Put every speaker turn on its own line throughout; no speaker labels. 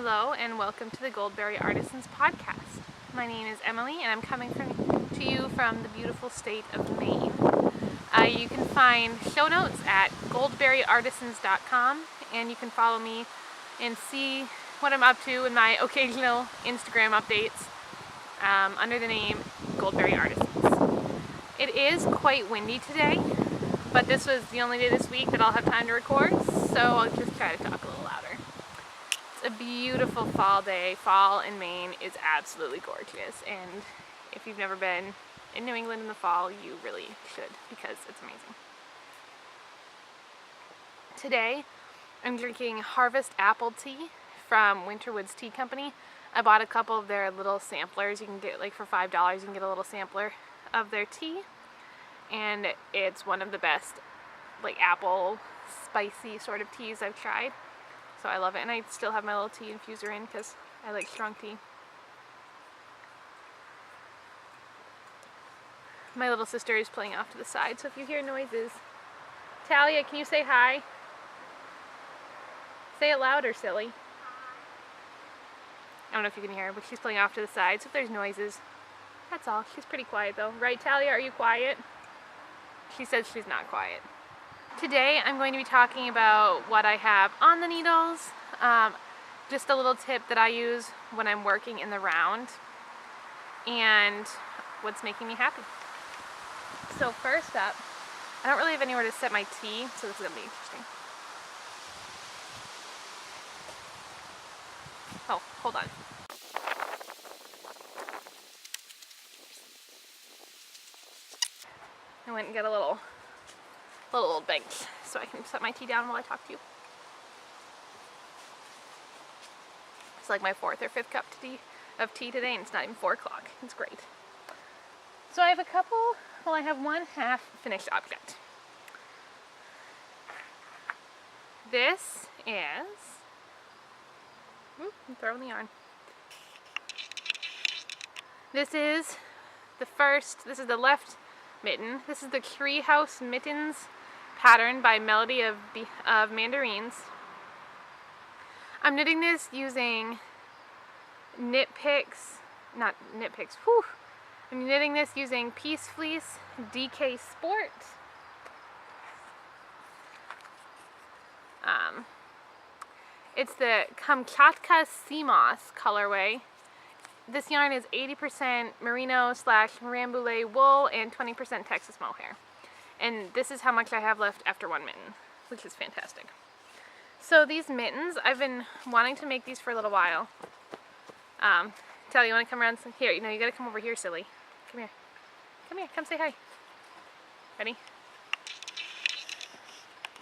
Hello and welcome to the Goldberry Artisans podcast. My name is Emily and I'm coming to you from the beautiful state of Maine. You can find show notes at goldberryartisans.com, and you can follow me and see what I'm up to in my occasional Instagram updates under the name Goldberry Artisans. It is quite windy today, but this was the only day this week that I'll have time to record, so I'll just try to talk a little louder. It's a beautiful fall day. Fall in Maine is absolutely gorgeous, and if you've never been in New England in the fall, you really should, because it's amazing. Today, I'm drinking Harvest Apple Tea from Winterwoods Tea Company. I bought a couple of their little samplers. You can get, like, for $5, you can get a little sampler of their tea, and it's one of the best, like, apple spicy sort of teas I've tried. So I love it, and I still have my little tea infuser in because I like strong tea. My little sister is playing off to the side, so if you hear noises, Talia, can you say hi? Say it louder, silly. I don't know if you can hear her, but she's playing off to the side, so if there's noises, that's all. She's pretty quiet though. Right, Talia, are you quiet? She says she's not quiet. Today I'm going to be talking about what I have on the needles, just a little tip that I use when I'm working in the round, and what's making me happy. So first up, I don't really have anywhere to set my tea, so this is going to be interesting. Oh, hold on. I went and got a little old bench so I can set my tea down while I talk to you. It's like my 4th or 5th cup of tea today, and it's not even 4 o'clock. It's great. So I have I have one half finished object. This is, I'm throwing the yarn. This is the left mitten. This is the Treehouse Mittens pattern by Melody of Mandarins. I'm knitting this using I'm knitting this using Peace Fleece DK Sport. It's the Kamchatka Sea Moss colorway. This yarn is 80% merino/marambule wool and 20% Texas mohair. And this is how much I have left after one mitten, which is fantastic. So these mittens, I've been wanting to make these for a little while. Talia, you want to come around? Here, you got to come over here, silly. Come here. Come here, come say hi. Ready?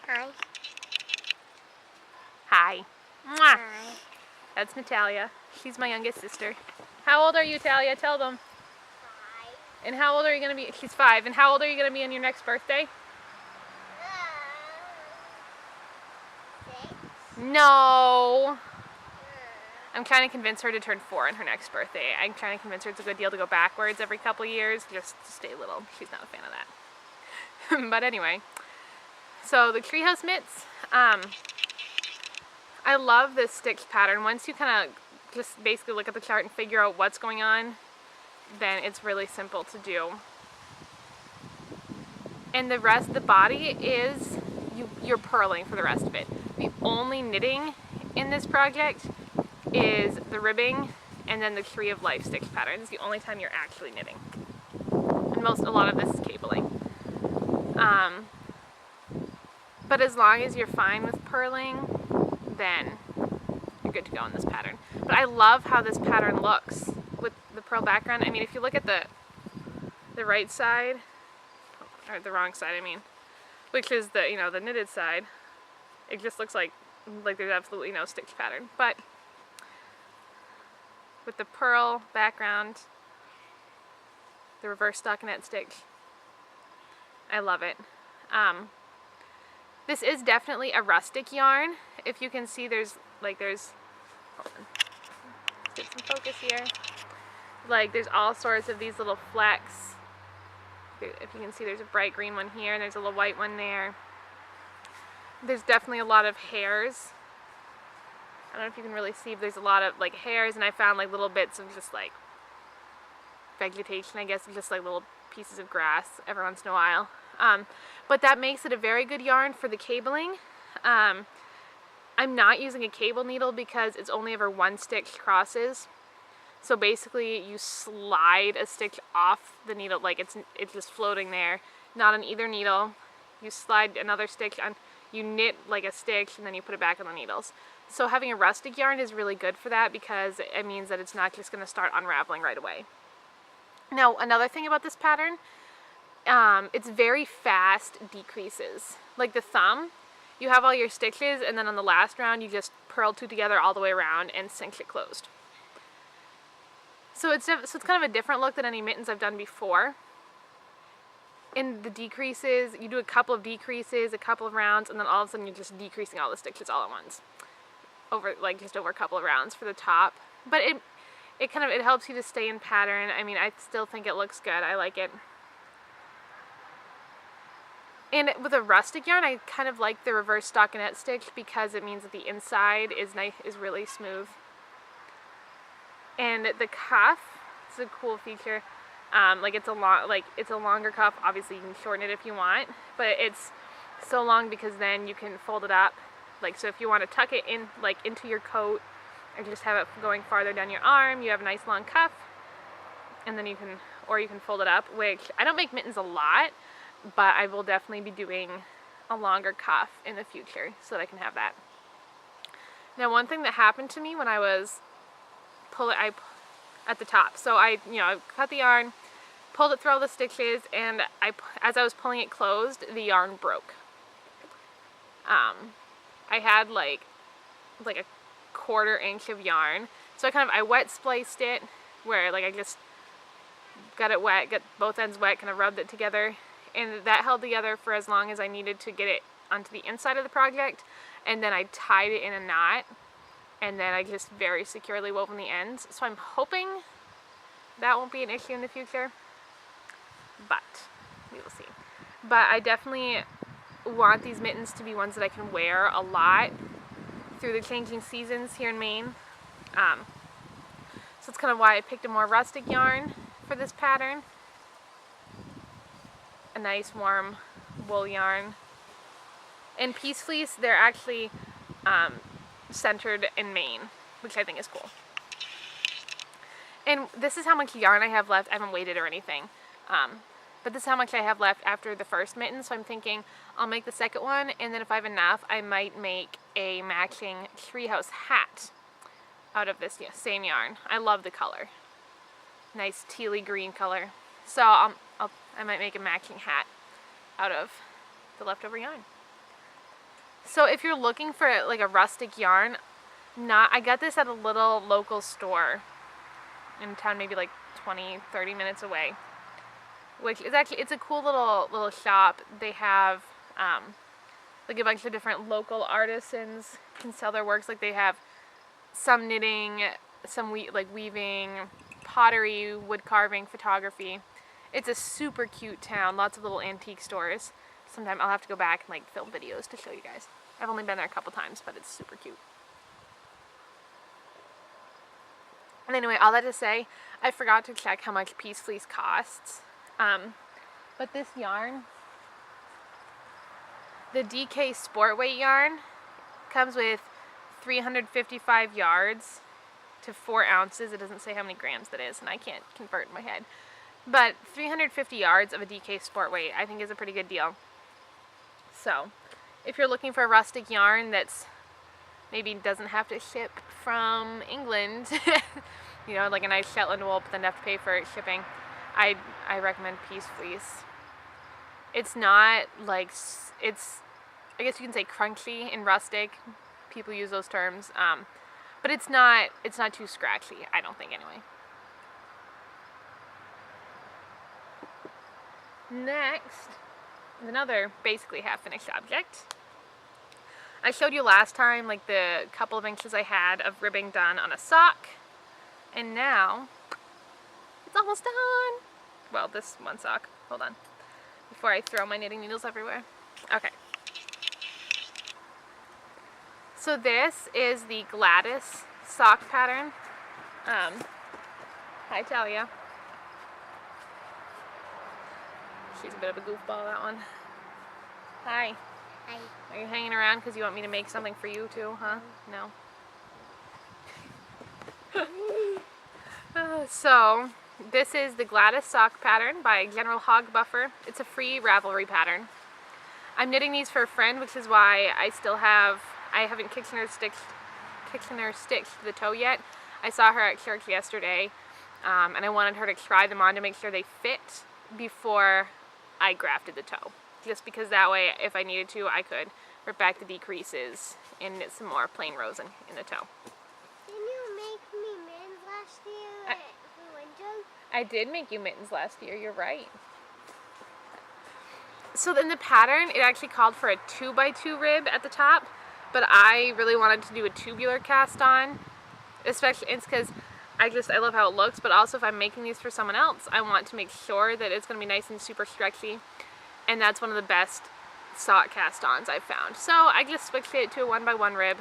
Hi.
Hi. Mwah.
Hi.
That's Natalia. She's my youngest sister. How old are you, Talia? Tell them.
5.
And how old are you going to be? She's 5. And how old are you going to be on your next birthday?
6.
No. I'm trying to convince her to turn 4 on her next birthday. I'm trying to convince her it's a good deal to go backwards every couple of years just to stay little. She's not a fan of that. But anyway, so the Treehouse mitts. I love this stitch pattern. Once you kind of just basically look at the chart and figure out what's going on, then it's really simple to do. And the rest, the body is, you're purling for the rest of it. The only knitting in this project is the ribbing and then the Tree of Life stitch pattern. It's the only time you're actually knitting. And a lot of this is cabling. But as long as you're fine with purling, then you're good to go in this pattern. But I love how this pattern looks with the pearl background. I mean, if you look at the right side, or the wrong side, I mean, which is the the knitted side, it just looks like there's absolutely no stitch pattern. But with the pearl background, the reverse stockinette stitch, I love it. This is definitely a rustic yarn. If you can see, there's hold on. Let's get some focus here. There's all sorts of these little flecks. If you can see, there's a bright green one here, and there's a little white one there. There's definitely a lot of hairs I don't know if you can really see, but there's a lot of like hairs, and I found like little bits of just like vegetation, I guess, just like little pieces of grass every once in a while. But that makes it a very good yarn for the cabling. I'm not using a cable needle because it's only ever one stitch crosses. So basically you slide a stitch off the needle, like it's just floating there, not on either needle. You slide another stitch on, you knit like a stitch, and then you put it back on the needles. So having a rustic yarn is really good for that because it means that it's not just going to start unraveling right away. Now, another thing about this pattern, it's very fast decreases. Like the thumb, you have all your stitches, and then on the last round you just purl two together all the way around and cinch it closed. So it's kind of a different look than any mittens I've done before. In the decreases, you do a couple of decreases, a couple of rounds, and then all of a sudden you're just decreasing all the stitches all at once. Over a couple of rounds for the top. But it helps you to stay in pattern. I mean, I still think it looks good. I like it. And with a rustic yarn, I kind of like the reverse stockinette stitch because it means that the inside is really smooth. And the cuff is a cool feature. It's a longer cuff. Obviously, you can shorten it if you want, but it's so long because then you can fold it up. Like, so if you want to tuck it in, like into your coat, or just have it going farther down your arm, you have a nice long cuff, and then you can fold it up. Which I don't make mittens a lot, but I will definitely be doing a longer cuff in the future so that I can have that. Now, one thing that happened to me when I was at the top. So I cut the yarn, pulled it through all the stitches, and as I was pulling it closed, the yarn broke. I had like a 1/4 inch of yarn, so I wet spliced it, where like I just got it wet, got both ends wet, kind of rubbed it together, and that held together for as long as I needed to get it onto the inside of the project, and then I tied it in a knot, and then I just very securely woven the ends. So I'm hoping that won't be an issue in the future, but we will see. But I definitely want these mittens to be ones that I can wear a lot through the changing seasons here in Maine. So it's kind of why I picked a more rustic yarn for this pattern. A nice warm wool yarn. And Peace Fleece, they're actually centered in Maine, which I think is cool. And this is how much yarn I have left. I haven't weighted or anything. But this is how much I have left after the first mitten, so I'm thinking I'll make the second one, and then if I have enough, I might make a matching treehouse hat out of this same yarn. I love the color. Nice tealy green color. So I might make a matching hat out of the leftover yarn. So if you're looking for like a rustic yarn, I got this at a little local store in town, maybe like 20-30 minutes away. Which is it's a cool little shop. They have like a bunch of different local artisans can sell their works. Like they have some knitting, some weaving, pottery, wood carving, photography. It's a super cute town. Lots of little antique stores. Sometime I'll have to go back and like film videos to show you guys. I've only been there a couple times, but it's super cute. And anyway, all that to say, I forgot to check how much Peace Fleece costs. But this yarn, the DK Sport Weight yarn, comes with 355 yards to 4 ounces. It doesn't say how many grams that is, and I can't convert in my head. But 350 yards of a DK Sport Weight I think is a pretty good deal. So if you're looking for a rustic yarn that's maybe doesn't have to ship from England, like a nice Shetland wool, but then have to pay for shipping, I recommend Peace Fleece. It's not like, I guess you can say crunchy and rustic. People use those terms. But it's not too scratchy, I don't think anyway. Next is another basically half finished object. I showed you last time like the couple of inches I had of ribbing done on a sock. And now it's almost done. Well, this one sock. Hold on. Before I throw my knitting needles everywhere. Okay. So this is the Gladys sock pattern. Hi Talia. She's a bit of a goofball, that one. Hi.
Hi.
Are you hanging around because you want me to make something for you too, huh? No. So this is the Gladys sock pattern by General Hog Buffer. It's a free Ravelry pattern. I'm knitting these for a friend, which is why I haven't Kitchener stitched the toe yet. I saw her at church yesterday, and I wanted her to try them on to make sure they fit before I grafted the toe. Just because that way, if I needed to, I could rip back the decreases and knit some more plain rows in the toe.
Didn't you make me mittens last year for winter?
I did make you mittens last year, you're right. So in the pattern, it actually called for a 2x2 rib at the top, but I really wanted to do a tubular cast on, especially it's because I love how it looks, but also if I'm making these for someone else, I want to make sure that it's going to be nice and super stretchy, and that's one of the best sock cast-ons I've found. So I just switched it to a 1x1 rib.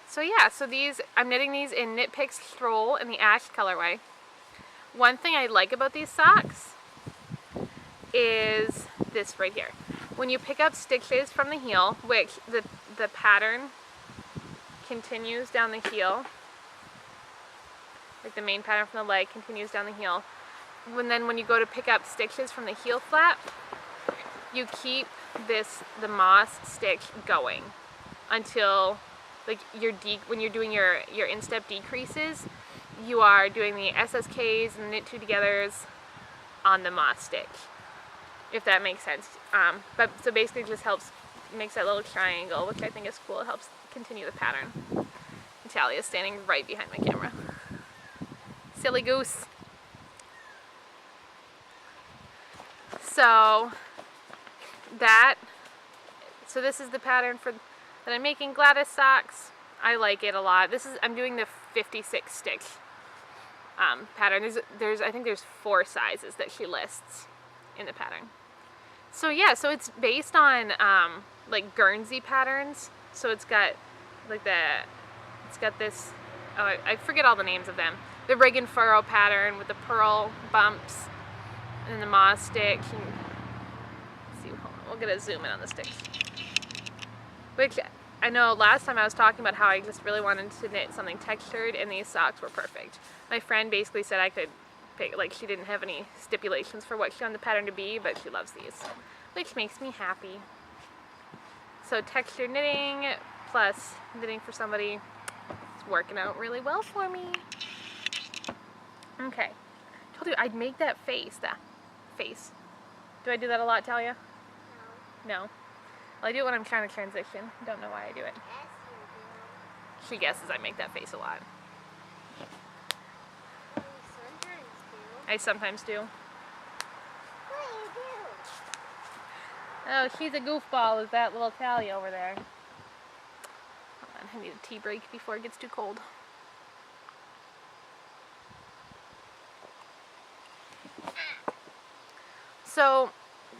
So yeah, so I'm knitting these in Knit Picks Stroll in the ash colorway. One thing I like about these socks is this right here. When you pick up stitches from the heel, which the pattern continues down the heel, like the main pattern from the leg continues down the heel, when you go to pick up stitches from the heel flap, you keep the moss stitch going until like when you're doing your instep decreases, you are doing the SSKs and knit two togethers on the moss stitch, if that makes sense. But so basically it just makes that little triangle, which I think is cool. It helps continue the pattern. Talia is standing right behind my camera. Silly goose. So this is the pattern that I'm making Gladys socks. I like it a lot. I'm doing the 56 stitch pattern. I think there's 4 sizes that she lists in the pattern. So yeah, so it's based on like Guernsey patterns. So it's got this, I forget all the names of them. The rig and furrow pattern with the purl bumps and then the moss stitch. We'll get a zoom in on the stitch. Which I know last time I was talking about how I just really wanted to knit something textured, and these socks were perfect. My friend basically said I could pick, like she didn't have any stipulations for what she wanted the pattern to be, but she loves these, which makes me happy. So textured knitting plus knitting for somebody, it's working out really well for me. Okay, told you I'd make that face, Do I do that a lot, Talia? No. Well, I do it when I'm trying to transition. Don't know why I do it.
Yes, you do.
She guesses I make that face a lot.
Well, you sometimes do.
I sometimes do.
What do you do?
Oh, she's a goofball, is that little Talia over there. Hold on, I need a tea break before it gets too cold. So,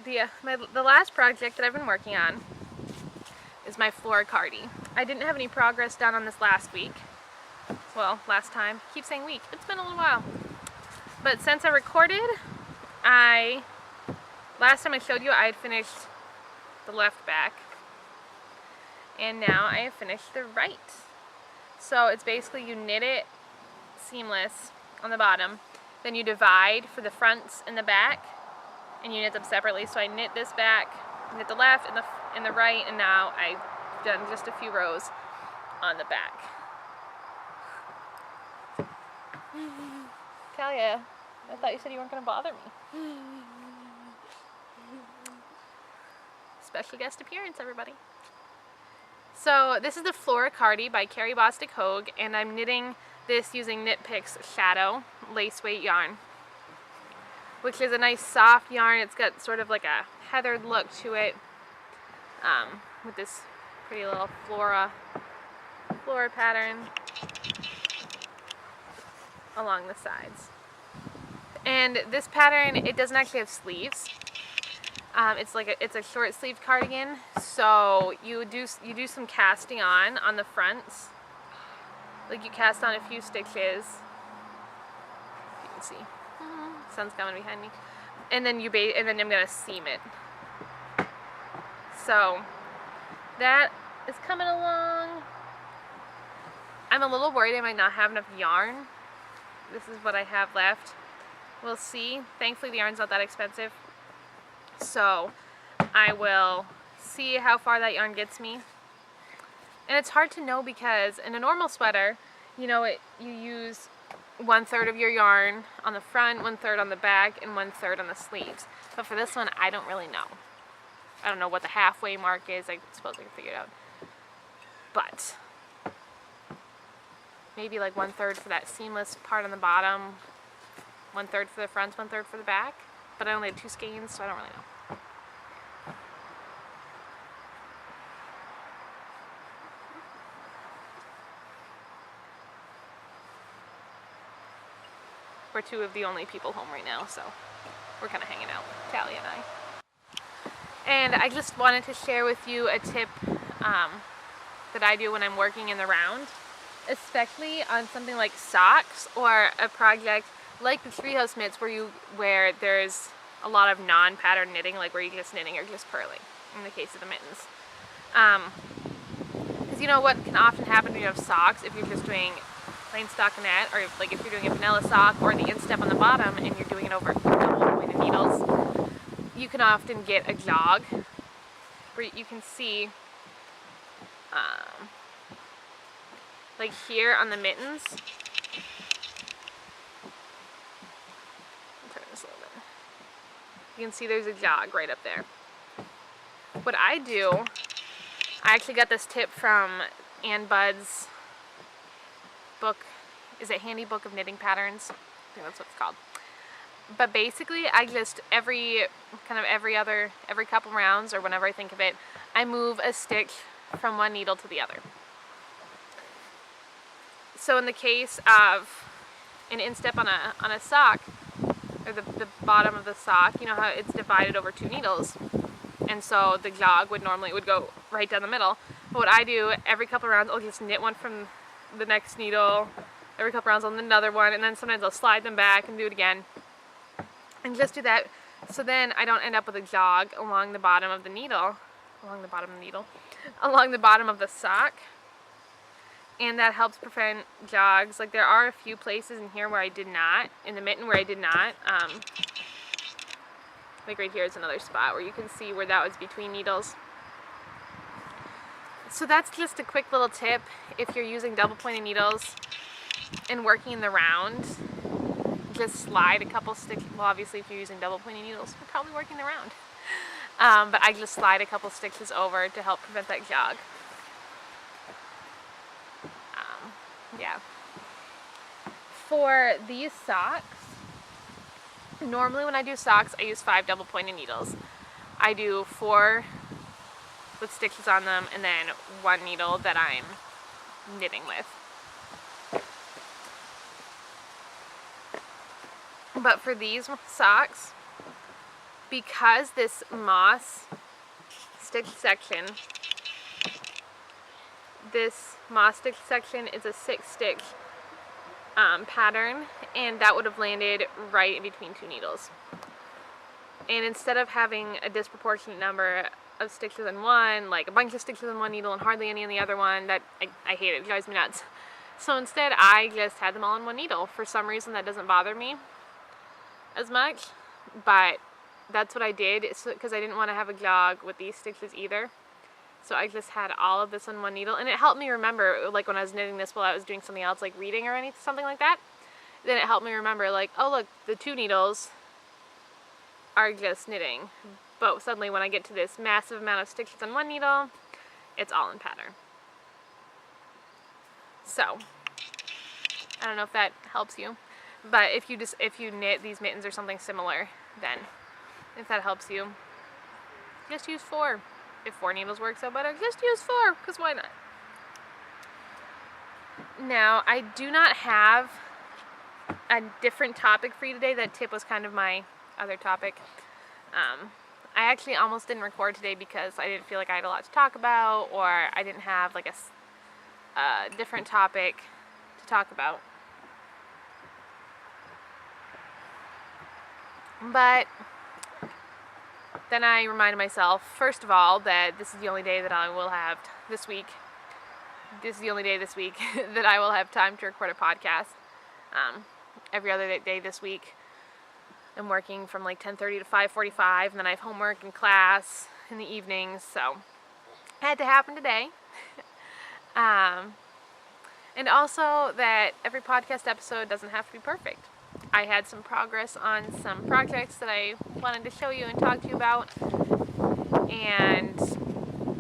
the last project that I've been working on is my Floricardi. I didn't have any progress done on this last week. Well, last time. I keep saying week. It's been a little while. But since I recorded, last time I showed you I had finished the left back. And now I have finished the right. So it's basically you knit it seamless on the bottom, then you divide for the fronts and the back, and you knit them separately. So I knit this back, knit the left and the right, and now I've done just a few rows on the back. Talia, I thought you said you weren't going to bother me. Special guest appearance, everybody. So this is the Floricardi by Carrie Bostic Hogue, and I'm knitting this using Knit Picks Shadow lace weight yarn, which is a nice soft yarn. It's got sort of like a heathered look to it, with this pretty little flora pattern along the sides. And this pattern, it doesn't actually have sleeves. It's a short sleeved cardigan, so you do some casting on the fronts. Like you cast on a few stitches. You can see, sun's coming behind me, and then I'm gonna seam it. So that is coming along. I'm a little worried I might not have enough yarn. This is what I have left. We'll see. Thankfully the yarn's not that expensive. So I will see how far that yarn gets me. And it's hard to know because in a normal sweater, you know, you use 1/3 of your yarn on the front, 1/3 on the back, and 1/3 on the sleeves. But for this one, I don't really know. I don't know what the halfway mark is. I suppose I can figure it out. But maybe like 1/3 for that seamless part on the bottom, 1/3 for the front, 1/3 for the back. But I only have 2 skeins, so I don't really know. We're 2 of the only people home right now, so we're kind of hanging out, Tally and I. And I just wanted to share with you a tip that I do when I'm working in the round, especially on something like socks or a project like the treehouse mitts where there's a lot of non-pattern knitting, like where you're just knitting or just purling, in the case of the mittens. Because you know what can often happen when you have socks, if you're just doing plain stockinette, or like if you're doing a vanilla sock or the instep on the bottom and you're doing it over double pointed needles, you can often get a jog where you can see like here on the mittens. I'll turn this a little bit. You can see there's a jog right up there. What I do, I actually got this tip from Ann Budd's book. Is it Handy Book of Knitting Patterns? I think that's what it's called. But basically, I just every couple rounds, or whenever I think of it, I move a stitch from one needle to the other. So in the case of an instep on a sock, or the bottom of the sock, you know how it's divided over 2 needles, and so the jog would go right down the middle. But what I do every couple rounds, I'll just knit one from the next needle. Every couple rounds, I'll knit another one, and then sometimes I'll slide them back and do it again. And just do that, so then I don't end up with a jog along the bottom of the needle, along the bottom of the sock, and that helps prevent jogs. Like there are a few places in here where I did not, in the mitten where I did not, like right here is another spot where you can see where that was between needles. So that's just a quick little tip if you're using double pointed needles and working in the round. Just slide a couple stitches. Well, obviously if you're using double pointed needles, you're probably working the round. But I just slide a couple stitches over to help prevent that jog. Yeah. For these socks, normally when I do socks, I use 5 double pointed needles. I do 4 with stitches on them, and then 1 needle that I'm knitting with. But for these socks, because this moss stitch section is a 6-stitch pattern, and that would have landed right in between 2 needles. And instead of having a disproportionate number of stitches in one, like a bunch of stitches in one needle and hardly any in the other one, that I hate it. It drives me nuts. So instead I just had them all in one needle. For some reason that doesn't bother me as much, but that's what I did, because I didn't want to have a jog with these stitches either. So I just had all of this on one needle, and it helped me remember, like when I was knitting this while I was doing something else, like reading or something like that, then it helped me remember, like, oh look, the 2 needles are just knitting. But suddenly when I get to this massive amount of stitches on one needle, it's all in pattern. So, I don't know if that helps you, but if you knit these mittens or something similar, then if that helps you, just use 4. If 4 needles works out better, just use 4, because why not? Now, I do not have a different topic for you today. That tip was kind of my other topic. I actually almost didn't record today because I didn't feel like I had a lot to talk about, or I didn't have like a different topic to talk about. But then I reminded myself, first of all, that this is the only day that I will have this week. This is the only day this week that I will have time to record a podcast. Every other day this week, I'm working from like 10:30 to 5:45, and then I have homework and class in the evenings, so it had to happen today. And also that every podcast episode doesn't have to be perfect. I had some progress on some projects that I wanted to show you and talk to you about, and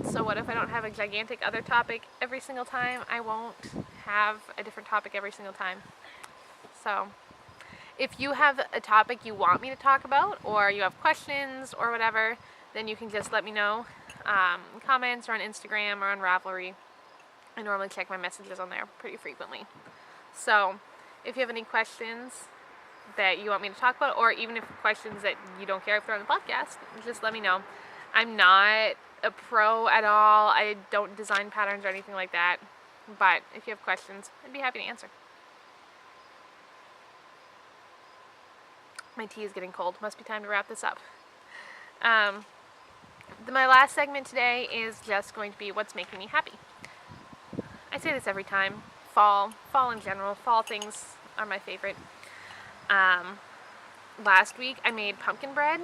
so what if I don't have a gigantic other topic every single time? I won't have a different topic every single time. So if you have a topic you want me to talk about, or you have questions or whatever, then you can just let me know in comments or on Instagram or on Ravelry. I normally check my messages on there pretty frequently. So if you have any questions that you want me to talk about, or even if questions that you don't care if they're on the podcast, just let me know. I'm not a pro at all. I don't design patterns or anything like that. But if you have questions, I'd be happy to answer. My tea is getting cold. Must be time to wrap this up. My last segment today is just going to be what's making me happy. I say this every time. Fall in general. Fall things are my favorite. Last week I made pumpkin bread,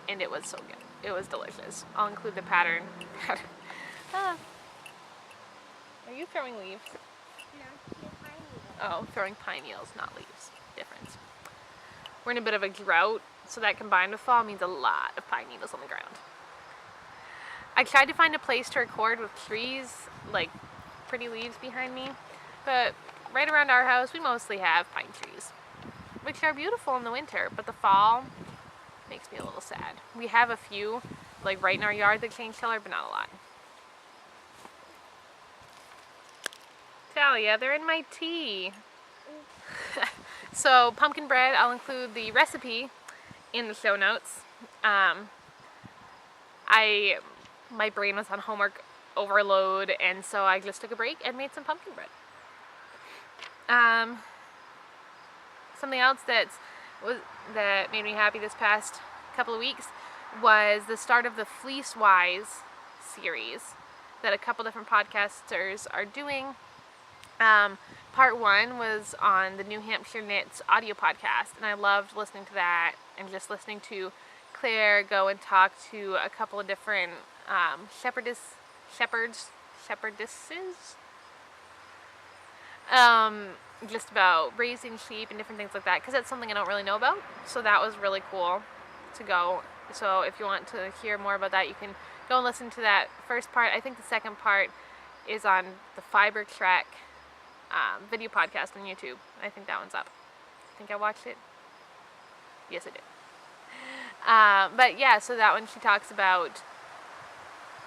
and it was so good. It was delicious. I'll include the pattern. Are you throwing leaves?
No, pine needles.
Oh, throwing pine needles, not leaves. Difference. We're in a bit of a drought, so that combined with fall means a lot of pine needles on the ground. I tried to find a place to record with trees, like pretty leaves behind me, but right around our house we mostly have pine trees, which are beautiful in the winter, but the fall makes me a little sad. We have a few, like right in our yard that change color, but not a lot. Talia, they're in my tea. So pumpkin bread, I'll include the recipe in the show notes. My brain was on homework overload, and so I just took a break and made some pumpkin bread. Something else that made me happy this past couple of weeks was the start of the Fleece Wise series that a couple different podcasters are doing. Part 1 was on the New Hampshire Knits audio podcast, and I loved listening to that and just listening to Claire go and talk to a couple of different shepherdesses, just about raising sheep and different things like that, because that's something I don't really know about. So that was really cool to go. So if you want to hear more about that, you can go and listen to that first part. I think the second part is on the Fiber Trek video podcast on YouTube. I think that one's up. I think I watched it. Yes, I did. But yeah, so that one she talks about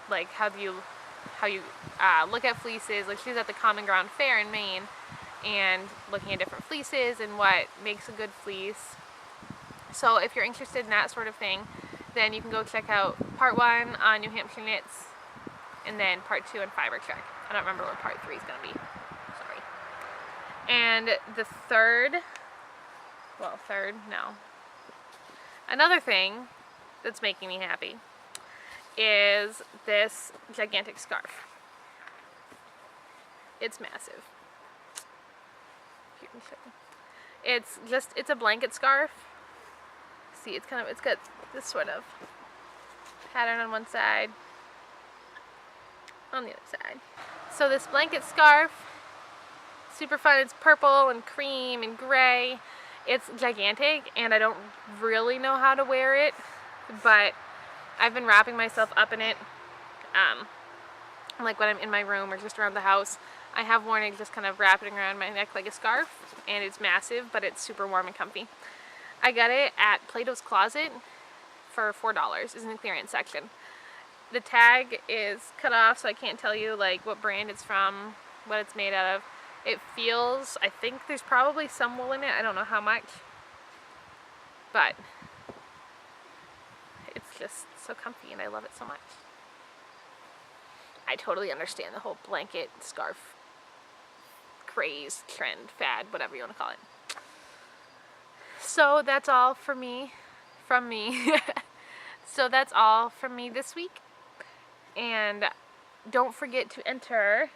like how you look at fleeces. Like she was at the Common Ground Fair in Maine and looking at different fleeces and what makes a good fleece. So if you're interested in that sort of thing, then you can go check out part 1 on New Hampshire Knits, and then part 2 on Fiber Trek. I don't remember what part 3 is going to be. Sorry. And the another thing that's making me happy is this gigantic scarf. It's massive. It's a blanket scarf. See, it's got this sort of pattern on one side, on the other side. So this blanket scarf, super fun. It's purple and cream and gray. It's gigantic, and I don't really know how to wear it, but I've been wrapping myself up in it, like when I'm in my room or just around the house. I have worn it just kind of wrapping around my neck like a scarf, and it's massive, but it's super warm and comfy. I got it at Plato's Closet for $4. It's in the clearance section. The tag is cut off, so I can't tell you like what brand it's from, what it's made out of. It feels, I think there's probably some wool in it, I don't know how much, but it's just so comfy and I love it so much. I totally understand the whole blanket scarf craze, trend, fad, whatever you want to call it. So that's all for me, from me. So that's all from me this week. And don't forget to enter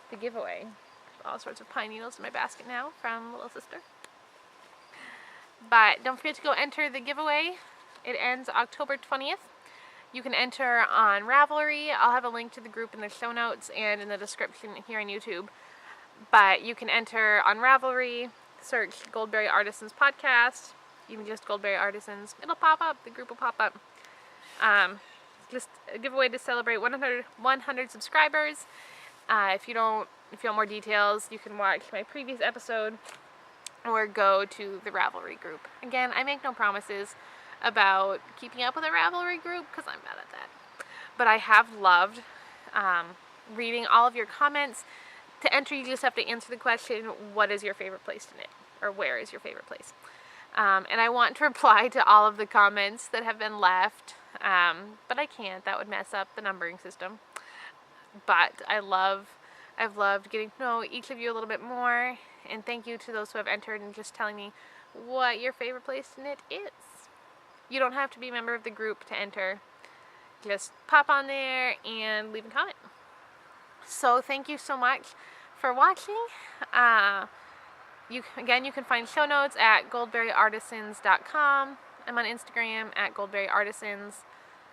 the giveaway. All sorts of pine needles in my basket now from little sister. But don't forget to go enter the giveaway. It ends October 20th. You can enter on Ravelry. I'll have a link to the group in the show notes and in the description here on YouTube. But you can enter on Ravelry, search Goldberry Artisans Podcast, even just Goldberry Artisans. It'll pop up. The group will pop up. Just a giveaway to celebrate 100 subscribers. If you want more details, you can watch my previous episode or go to the Ravelry group. Again, I make no promises about keeping up with a Ravelry group because I'm bad at that. But I have loved reading all of your comments. To enter, you just have to answer the question, what is your favorite place to knit? Or where is your favorite place? And I want to reply to all of the comments that have been left, but I can't. That would mess up the numbering system. But I've loved getting to know each of you a little bit more, and thank you to those who have entered and just telling me what your favorite place to knit is. You don't have to be a member of the group to enter. Just pop on there and leave a comment. So thank you so much for watching. You can find show notes at goldberryartisans.com. I'm on Instagram at goldberryartisans.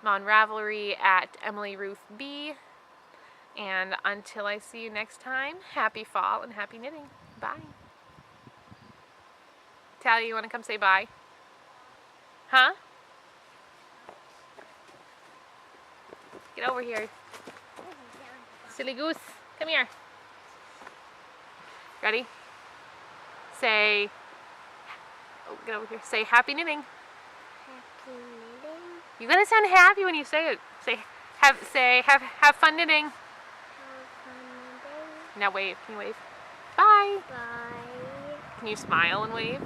I'm on Ravelry at emilyruthb. And until I see you next time, happy fall and happy knitting. Bye. Talia, you want to come say bye? Huh? Get over here. Silly goose. Come here. Ready? Say, oh, get over here. Say happy knitting.
Happy knitting.
You gotta sound happy when you say it. Have fun knitting.
Have fun knitting.
Now wave. Can you wave? Bye.
Bye.
Can you smile and wave?